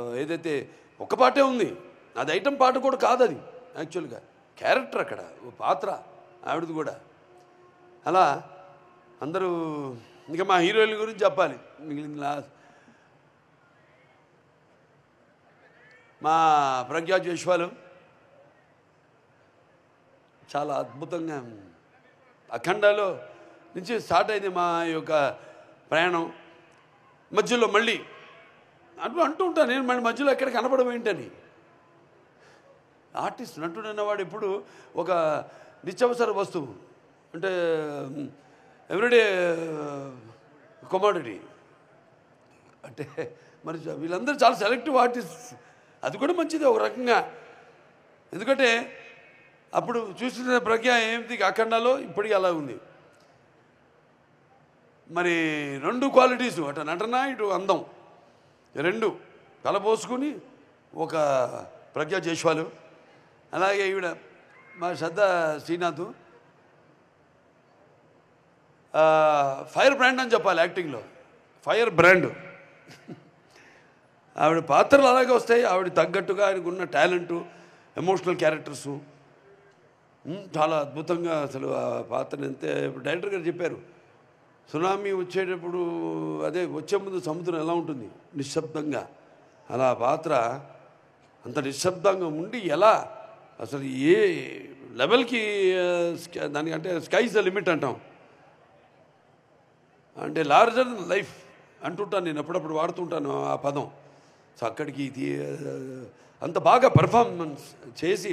ఏదైతే ఒక పాటే ఉంది, అది ఐటమ్ పాట కూడా కాదు, అది యాక్చువల్గా క్యారెక్టర్ అక్కడ పాత్ర ఆవిడది కూడా. అలా అందరూ ఇంకా మా హీరోయిన్ గురించి చెప్పాలి. మిగిలిన మా ప్రజ్ఞా జైస్వాల్ చాలా అద్భుతంగా అఖండాలో నుంచి స్టార్ట్ అయింది మా యొక్క ప్రయాణం. మధ్యలో మళ్ళీ అంటూ ఉంటాను నేను, మళ్ళీ మధ్యలో ఎక్కడ కనపడడం ఏంటని. ఆర్టిస్ట్ నటుడు అన్నవాడు ఎప్పుడు ఒక నిత్యావసర వస్తువు, అంటే ఎవ్రీడే కమోడిటీ. అంటే మరి వీళ్ళందరూ చాలా సెలెక్టివ్ ఆర్టిస్ట్, అది కూడా మంచిది ఒక రకంగా. ఎందుకంటే అప్పుడు చూసిన ప్రజ్ఞ ఏమిటి అఖండాలో, ఇప్పటికీ అలా ఉంది. మరి రెండు క్వాలిటీస్, అటు నటన ఇటు అందం, రెండు కలపోసుకుని ఒక ప్రజ్ఞా జైస్వాల్. అలాగే ఈవిడ మా శ్రద్ధ శ్రీనాథ్ ఫైర్ బ్రాండ్ అని చెప్పాలి యాక్టింగ్లో, ఫైర్ బ్రాండ్. ఆవిడ పాత్రలు అలాగే వస్తాయి, ఆవిడ తగ్గట్టుగా ఆయనకున్న టాలెంటు, ఎమోషనల్ క్యారెక్టర్సు చాలా అద్భుతంగా. అసలు ఆ పాత్రని అంతే డైరెక్టర్ గారు చెప్పారు, సునామీ వచ్చేటప్పుడు అదే వచ్చే ముందు సముద్రం ఎలా ఉంటుంది నిశ్శబ్దంగా, అలా పాత్ర అంత నిశ్శబ్దంగా ఉండి ఎలా అసలు ఏ లెవెల్కి దానికంటే స్కైస్ ద లిమిట్ అంటాం, అంటే లార్జర్ లైఫ్ అంటుంటాను నేను, అప్పుడప్పుడు వాడుతుంటాను ఆ పదం. సో అక్కడికి అంత బాగా పర్ఫార్మెన్స్ చేసి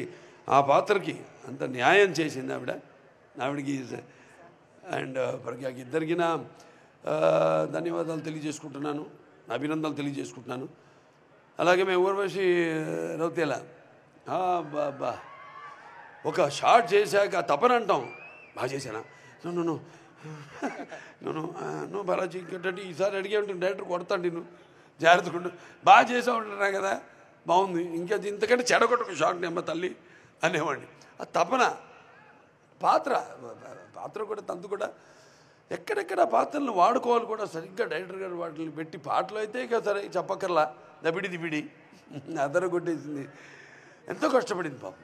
ఆ పాత్రకి అంత న్యాయం చేసింది ఆవిడకి. అండ్ ప్రజ్ఞకి ఇద్దరికి ధన్యవాదాలు తెలియజేసుకుంటున్నాను, అభినందనలు తెలియజేసుకుంటున్నాను. అలాగే మేము ఊర్వశి రౌతేలా బాబా ఒక షార్ట్ చేశాక తపన అంటాం, బాగా చేశానా నువ్వు నువ్వు బాలాజీ ఇంకేంటంటే ఈసారి అడిగే ఉంటుంది డైరెక్టర్ కొడతాడు, నేను జాగ్రత్తగా బాగా చేసా ఉంటున్నా కదా, బాగుంది, ఇంకా ఇంతకంటే చెడగొట్టకు షార్ట్ నెమ్మ తల్లి అనేవాడిని. ఆ తపన పాత్ర కూడా తంతు కూడా ఎక్కడెక్కడ పాత్రలను వాడుకోవాలి కూడా సరిగ్గా డైరెక్టర్ గారు వాటిని పెట్టి, పాటలు అయితే ఇక సరే చెప్పక్కర్లా, దిబిడి అదర కొట్టేసింది. ఎంతో కష్టపడింది పాపం.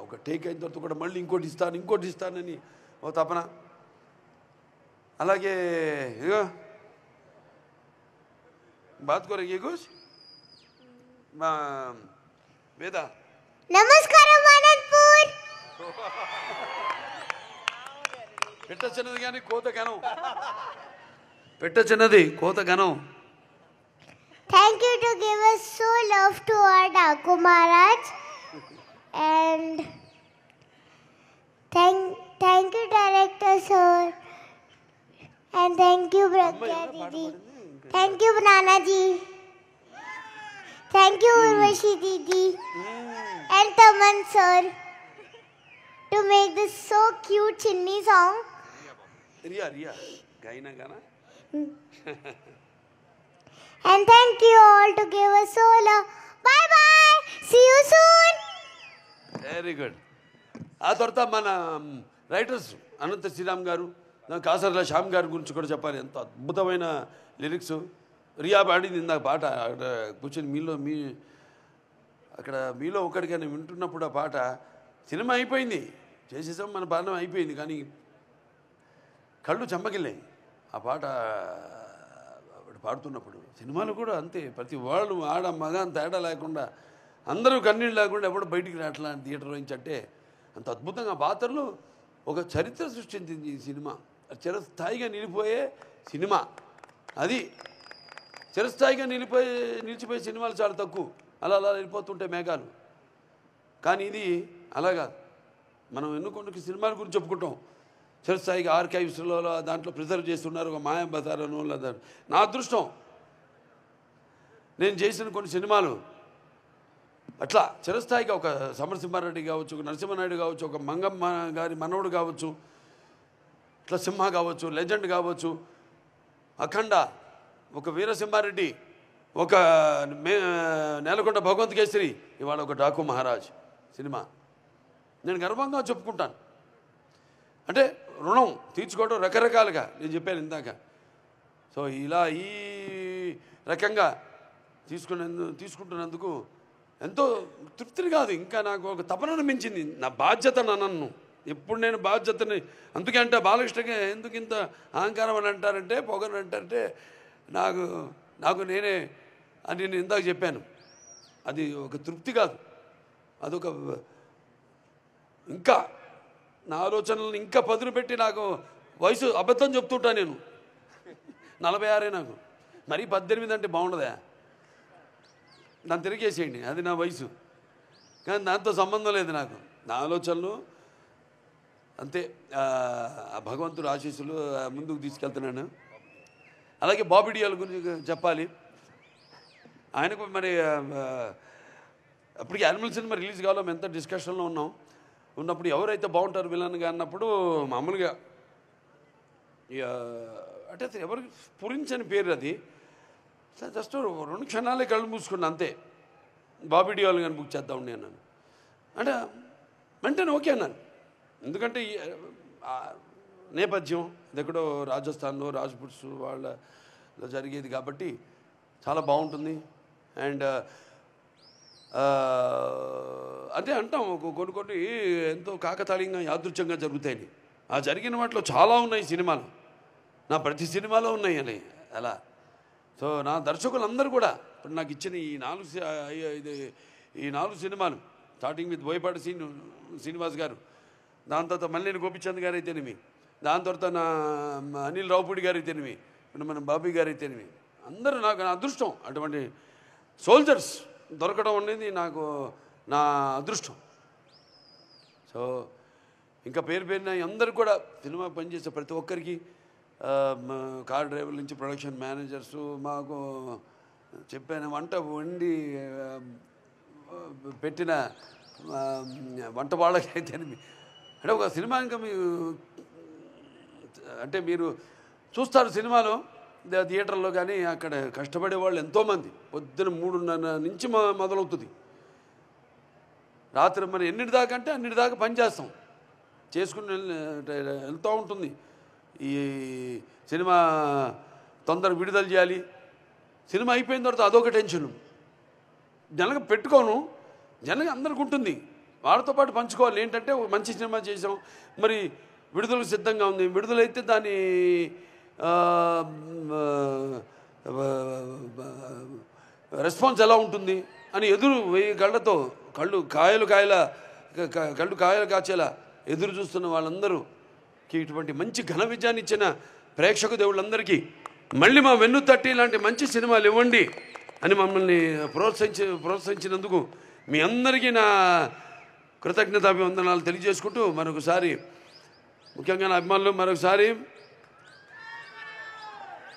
ఒక టేక్ అయిన తర్వాత కూడా మళ్ళీ ఇంకోటి ఇస్తానని ఓ తపన. అలాగే ఇగో బాత్ కోరే కుछ మా వేద నమస్కారం అనంతపూర్. పెట్ట చిన్నది కానీ కోత ఘనం, పెట్ట చిన్నది కోత ఘనం. Thank you to give us so love to our Daku Maharaj, and thank you director sir, and thank you Pragya Didi, thank you Nana ji, thank you Urvashi Didi and Taman sir to make this so cute Chinni song. Riya gaina gana. And thank you all to give us so love. Bye bye. See you soon. Very good. ఆ తర్వాత మన writers Anantha Sriram గారు, కాసర్ల శ్యామ్ గారి గురించి కూడా చెప్పాలి. ఎంతో అద్భుతమైన లిరిక్స్. రియా పాడింది ఇందాక పాట, అక్కడ కూర్చొని అక్కడ మీలో ఒకటికైనా వింటున్నప్పుడు ఆ పాట, సినిమా అయిపోయింది, చేసేసాం, మన పాలన అయిపోయింది, కానీ కళ్ళు చెమ్మగిల్లాయి ఆ పాట పాడుతున్నప్పుడు. సినిమాలు కూడా అంతే, ప్రతి వాళ్ళు ఆడ మగ తేడా లేకుండా అందరూ కన్నీళ్ళు లేకుండా ఎవడు బయటికి రాట్లా థియేటర్ నుంచి. అంటే అంత అద్భుతంగా పాత్రలు ఒక చరిత్ర సృష్టించింది ఈ సినిమా. చిరస్థాయిగా నిలిపోయే సినిమా అది. చిరస్థాయిగా నిలిచిపోయే సినిమాలు చాలా తక్కువ, అలా వెళ్ళిపోతుంటే మేఘాలు. కానీ ఇది అలాగా మనం ఎన్నుకొండకి సినిమాల గురించి చెప్పుకుంటాం, చిరస్థాయిగా ఆర్కైవ్స్లో దాంట్లో ప్రిజర్వ్ చేస్తున్నారు, ఒక మాయా బజారను. లేదా నా అదృష్టం, నేను చేసిన కొన్ని సినిమాలు అట్లా చిరస్థాయిగా, ఒక సమరసింహారెడ్డి కావచ్చు, ఒక నరసింహనాయుడు కావచ్చు, ఒక మంగమ్మ గారి మనవడు కావచ్చు, ఇట్లా సింహ కావచ్చు, లెజెండ్ కావచ్చు, అఖండ, ఒక వీరసింహారెడ్డి, ఒక నేలకొండ భగవంత్ కేసరి, ఇవాళ ఒక డాకు మహారాజ్ సినిమా నేను గర్వంగా చెప్పుకుంటాను. అంటే రుణం తీర్చుకోవడం రకరకాలుగా నేను చెప్పాను ఇందాక. సో ఇలా ఈ రకంగా తీసుకుంటున్నందుకు ఎంతో తృప్తిని కాదు, ఇంకా నాకు ఒక తపనను మించింది. నా బాధ్యత నన్ను ఎప్పుడు నేను బాధ్యతని, అందుకే అంటే బాలకృష్ణకి ఎందుకు ఇంత అహంకారం అని అంటారంటే, పొగని అంటారంటే, నాకు నేనే అని నేను ఇందాక చెప్పాను. అది ఒక తృప్తి కాదు, అదొక ఇంకా నా ఆలోచనలను ఇంకా పదును పెట్టి, నాకు వయసు అబద్ధం చెప్తుంటా నేను, 46 నాకు, మరీ 18 అంటే బాగుండదా? నన్ను తిరిగేసేయండి, అది నా వయసు. కానీ దాంతో సంబంధం లేదు నాకు, నా ఆలోచనలు అంతే. భగవంతుడు ఆశీస్సులు ముందుకు తీసుకెళ్తున్నాను. అలాగే బాబీ డియోల్ గురించి చెప్పాలి. ఆయనకు మరి అప్పటికి యానిమల్ సినిమా రిలీజ్ కావాలో మేము ఎంత డిస్కషన్లో ఉన్నప్పుడు ఎవరైతే బాగుంటారు విలన్గా అన్నప్పుడు మామూలుగా అంటే ఎవరికి పురించని పేరు అది. జస్ట్ 2 క్షణాలే కళ్ళు మూసుకున్నా అంతే, బాబీ డియోల్ కానీ బుక్ చేద్దాం ఉండి అన్నాను. అంటే వెంటనే ఓకే అన్నాను. ఎందుకంటే నేపథ్యం ఇది ఎక్కడో రాజస్థాన్లో రాజ్పుట్స్ వాళ్ళలో జరిగేది కాబట్టి చాలా బాగుంటుంది. అండ్ అంటే అంటాం కొన్ని ఎంతో కాకతాళీయంగా యాదృచ్ఛంగా జరుగుతాయని. ఆ జరిగిన వాటిలో చాలా ఉన్నాయి సినిమాలు, నా ప్రతి సినిమాలో ఉన్నాయి అని అలా. సో నా దర్శకులందరూ కూడా ఇప్పుడు నాకు ఇచ్చిన ఈ 4 సినిమాలు, స్టార్టింగ్ విత్ బోయపాటి శ్రీనివాస్ గారు, దాని తర్వాత మల్లేని గోపిచంద్ గారు అయితేనేమి, దాని తర్వాత నా అనిల్ రావుపూడి గారు అయితేనేమి, మన బాబీ గారు అయితేనేమి, అందరూ నాకు నా అదృష్టం. అటువంటి సోల్జర్స్ దొరకడం అనేది నాకు నా అదృష్టం. సో ఇంకా పేరున అందరూ కూడా సినిమా పనిచేసే ప్రతి ఒక్కరికి, కార్ డ్రైవర్ల నుంచి ప్రొడక్షన్ మేనేజర్సు, మాకు చెప్పిన వంట వండి పెట్టిన వంట వాళ్ళకైతేనేమి, అంటే ఒక సినిమా ఇంకా మీరు చూస్తారు సినిమాలో థియేటర్లో, కానీ అక్కడ కష్టపడే వాళ్ళు ఎంతోమంది. పొద్దున 3:30 నుంచి మొదలవుతుంది, రాత్రి మరి ఎన్నిటి దాకా అంటే అన్నిటి దాకా పనిచేస్తాం, చేసుకుని వెళ్తూ ఉంటుంది. ఈ సినిమా తొందరగా విడుదల చేయాలి, సినిమా అయిపోయిన తర్వాత అదొక టెన్షన్. జనగా పెట్టుకోను, జనగా అందరికి ఉంటుంది, వాళ్ళతో పాటు పంచుకోవాలి. ఏంటంటే మంచి సినిమా చేసాం, మరి విడుదలకు సిద్ధంగా ఉంది, విడుదలైతే దాని రెస్పాన్స్ ఎలా ఉంటుంది అని ఎదురు 1000 కళ్ళతో కళ్ళు కాయలు కాచేలా ఎదురు చూస్తున్న వాళ్ళందరూకి ఇటువంటి మంచి ఘన విజయాన్ని ఇచ్చిన ప్రేక్షక దేవుళ్ళందరికీ మళ్ళీ మా వెన్ను తట్టి ఇలాంటి మంచి సినిమాలు ఇవ్వండి అని మమ్మల్ని ప్రోత్సహించినందుకు మీ అందరికీ నా కృతజ్ఞతాభివందనాలు తెలియజేసుకుంటూ, మరొకసారి ముఖ్యంగా నా అభిమానులు మరొకసారి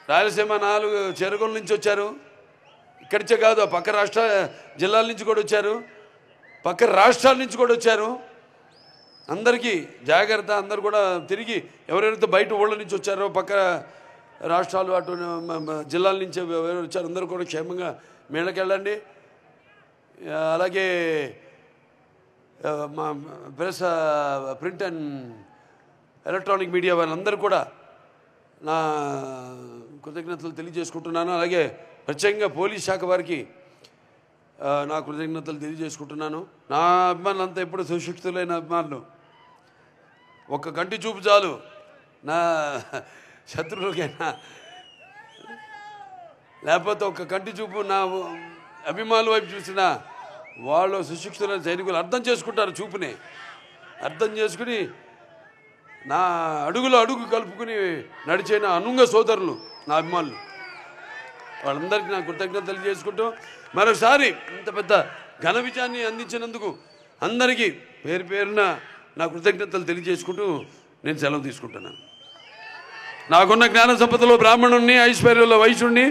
రాయలసీమ 4 చెరువుల నుంచి వచ్చారు, ఇక్కడిచే కాదు పక్క రాష్ట్ర జిల్లాల నుంచి కూడా వచ్చారు, పక్క రాష్ట్రాల నుంచి కూడా వచ్చారు. అందరికీ జాగ్రత్త. అందరు కూడా తిరిగి ఎవరెవరైతే బయట ఊళ్ళ నుంచి వచ్చారో, పక్క రాష్ట్రాలు అటు జిల్లాల నుంచి ఎవరు వచ్చారో అందరూ కూడా క్షేమంగా మేళకెళ్ళండి. అలాగే మా press, print and electronic media వాళ్ళందరూ కూడా నా కృతజ్ఞతలు తెలియజేసుకుంటున్నాను. అలాగే ప్రత్యేకంగా పోలీస్ శాఖ వారికి నా కృతజ్ఞతలు తెలియజేసుకుంటున్నాను. నా అభిమానులు అంతా ఎప్పుడు సుశిక్షితులైన అభిమానులు. ఒక్క కంటి చూపు చాలు నా శత్రువులకైనా, లేకపోతే ఒక్క కంటి చూపు నా అభిమానుల వైపు చూసిన వాళ్ళు సుశిక్షితులైన సైనికులు అర్థం చేసుకుంటారు. చూపుని అర్థం చేసుకుని నా అడుగులో అడుగు కలుపుకుని నడిచిన అనుంగ సోదరులు నా అభిమానులు, వాళ్ళందరికీ నా కృతజ్ఞతలు తెలియజేసుకుంటూ మరోసారి ఇంత పెద్ద ఘన విజయాన్ని అందించినందుకు అందరికీ పేరున నా కృతజ్ఞతలు తెలియజేసుకుంటూ నేను సెలవు తీసుకుంటున్నాను. నాకున్న జ్ఞాన సంపదలో బ్రాహ్మణుణ్ణి, ఐశ్వర్యంలో వైశ్యుణ్ణి,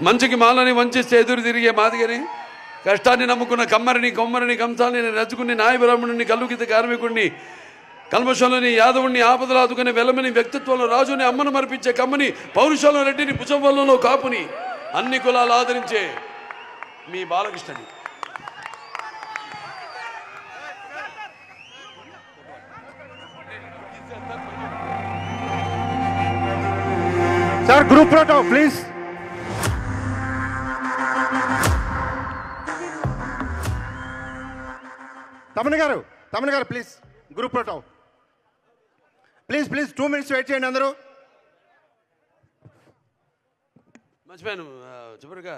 మంచికి మాలని వంచిస్తే ఎదురు తిరిగే మాదిగని, కష్టాన్ని నమ్ముకున్న కొమ్మరిని కంసాలని, రజకుని, నాయ బ్రాహ్మణుని, కల్లుగీత కార్మికుడిని, కల్మషంలోని యాదవుణ్ణి, ఆపదలు ఆదుకునే వెలమని, వ్యక్తిత్వంలో రాజుని, అమ్మను మరిపించే కమ్మని, పౌరుషంలో రెడ్డిని, భుజంవల్లంలో కాపుని, అన్ని కులాలు ఆదరించే మీ బాలకృష్ణని. Sir, group photo, please. Thaman గారు please group photo please 2 minutes wait చేయండి అందరూ. మర్చిపోయాను చివరిగా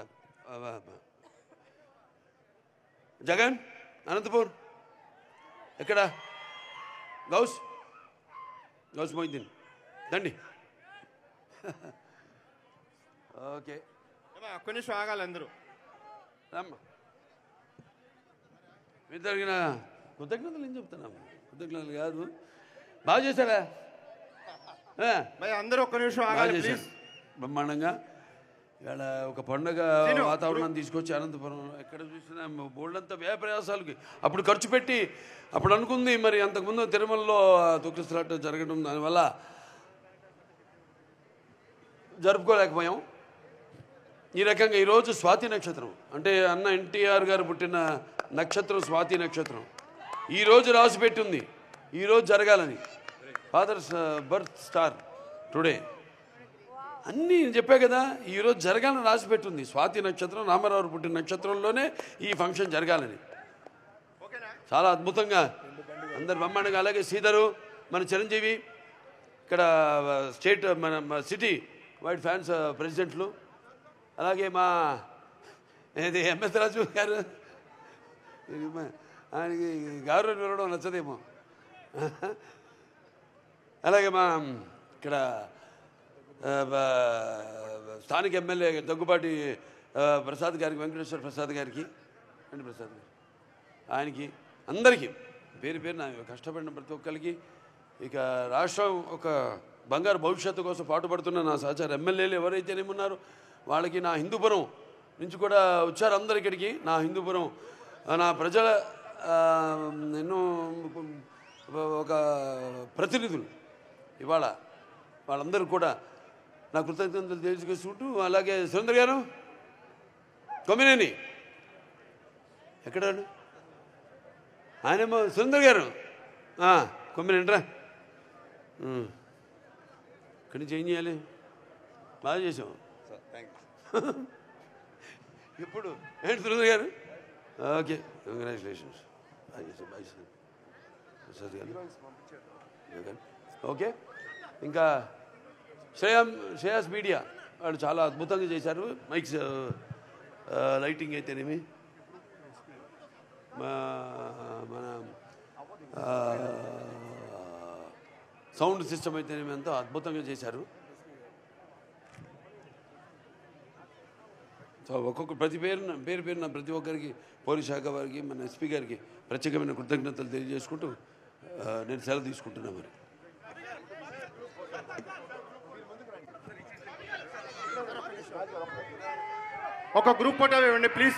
జగన్ అనంతపూర్ ఎక్కడ గౌస్ మొయిద్దీన్ దండి. ఓకే ఒక్క నిమిషం ఆగాలి అందరూ. రమ్మ మీరు జరిగిన కృతజ్ఞతలు ఏం చెప్తున్నాము, కృతజ్ఞతలు కాదు. బాగా చేశారా? అందరూ ఒక్క నిమిషం ఆగాలి ప్లీజ్. బ్రహ్మాండంగా ఇక్కడ ఒక పండగ వాతావరణం తీసుకొచ్చి అనంతపురం ఎక్కడ చూసినా బోల్డంతా వ్యయ ప్రయాసాలకి అప్పుడు ఖర్చు పెట్టి అప్పుడు అనుకుంది. మరి అంతకుముందు తిరుమలలో తొక్కిసలాట జరగడం దానివల్ల జరుపుకోలేకపోయాం. ఈ రకంగా ఈరోజు స్వాతి నక్షత్రం అంటే అన్న ఎన్టీఆర్ గారు పుట్టిన నక్షత్రం స్వాతి నక్షత్రం ఈరోజు రాసిపెట్టింది, ఈరోజు జరగాలని. ఫాదర్స్ బర్త్ స్టార్ టుడే అన్నీ చెప్పా కదా, ఈరోజు జరగాలని రాసిపెట్టింది. స్వాతి నక్షత్రం రామారావు పుట్టిన నక్షత్రంలోనే ఈ ఫంక్షన్ జరగాలని. చాలా అద్భుతంగా అందరు బ్రహ్మాండంగా. అలాగే శ్రీధరు మన చిరంజీవి ఇక్కడ స్టేట్ మన సిటీ వైడ్ ఫ్యాన్స్ ప్రెసిడెంట్లు, అలాగే మా ఏది ఎంఎస్ రాజు గారు, ఆయనకి గౌరవం వినడం నచ్చదేమో. అలాగే మా ఇక్కడ స్థానిక ఎమ్మెల్యే దగ్గుబాటి ప్రసాద్ గారికి, వెంకటేశ్వర ప్రసాద్ గారికి, ప్రసాద్ గారు ఆయనకి అందరికీ పేరు నా కష్టపడిన ప్రతి ఒక్కరికి, ఇక రాష్ట్రం ఒక బంగారు భవిష్యత్తు కోసం పాటుపడుతున్న నా సహచార ఎమ్మెల్యేలు ఎవరైతేనేమున్నారో వాళ్ళకి, నా హిందూపురం నుంచి కూడా వచ్చారు అందరు ఇక్కడికి. నా హిందూపురం నా ప్రజల ఎన్నో ఒక ప్రతినిధులు ఇవాళ వాళ్ళందరూ కూడా నా కృతజ్ఞతలు తెలుసుకుంటూ, అలాగే సురేంద్ర గారు కొమ్మినేని ఎక్కడ ఆయనేమో సురేంద్ర గారు కొమ్మినేని రా ఇక్కడి నుంచి ఏం చేయాలి, బాగా చేసాం ఇప్పుడు ఏంటి సురేంద్ర గారు. Okay congratulations. బాగా చేసాం, బాగా చేసాం ప్రసాద్ గారు. ఓకే ఇంకా శ్రేయాస్ మీడియా వాళ్ళు చాలా అద్భుతంగా చేశారు. మైక్స్ లైటింగ్ అయితేనేమి, మన సౌండ్ సిస్టమ్ అయితేనేమి ఎంతో అద్భుతంగా చేశారు. సో ఒక్కొక్క పేరున ప్రతి ఒక్కరికి, పోలీస్ శాఖ వారికి, మన ఎస్పీ గారికి ప్రత్యేకమైన కృతజ్ఞతలు తెలియజేసుకుంటూ నేను సెలవు తీసుకుంటున్నా. మరి ఒక గ్రూప్ ఫోటో ఇవ్వండి ప్లీజ్.